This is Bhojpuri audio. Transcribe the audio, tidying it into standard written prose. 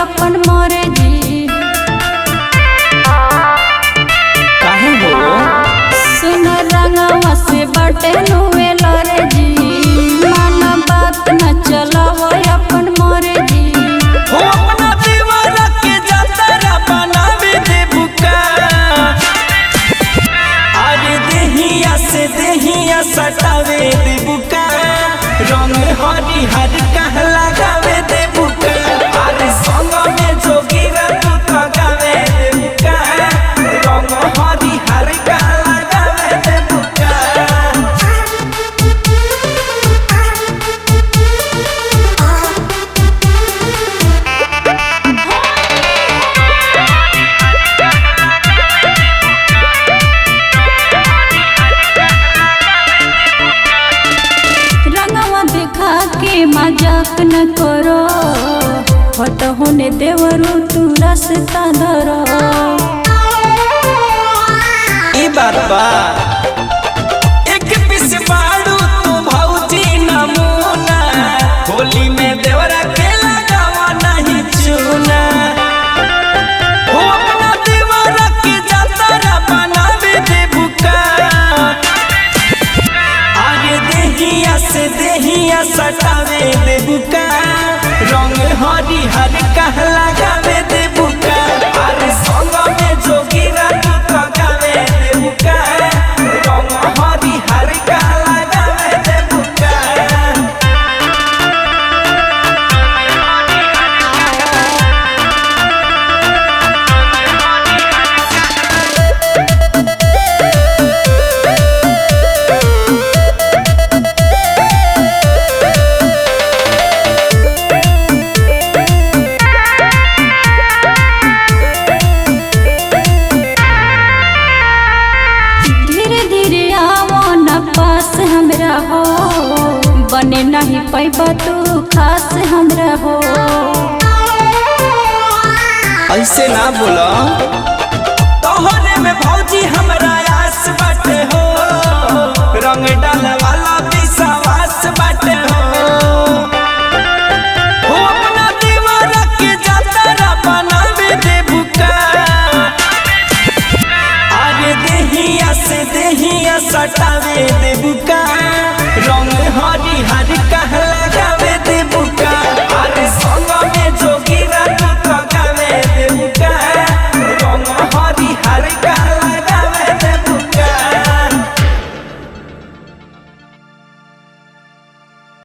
अपन मोरे जी। काहे हो सुन रंगवा से बटे नुए लरे जी। माना बात न चलावो अपन मोरे जी। हो अपना दीवारा के जातरा बनावे दे बुका। अरे देहिया से देहिया सटावे दे बुका। रंग हरी हर कह लगावे दे बुका। अरे संग में जोगीरा तू तो गावे दे बुका। रंग हरी हर कह लगावे दे बुका। रंगवा दिखा के मजाक न करो। हट होने देवरू तू रास्ता धरो। ई बात बा एक पिस बाड़ू तू भौजी नमूना। होली में देवरा के लगावा नहीं चूना। हो अपना दीवारा के जातरा बनावे दे बुका। आगे देहिया से देहिया सटावे दे बुका। रंग हरी हर कह लगावे दे बुका। अरे संग में जोगीरा तू तो गावे दे बुका। रंग हरी हर कह लगावे दे बुका। धीरे धीरे आवो न पास हमरा हो। बने नहीं पैबा तू खास हमरा हो। ऐसे ना बोला तोहरे में भौजी हमरा आस बाटे हो। रंग डाल वाला पिसा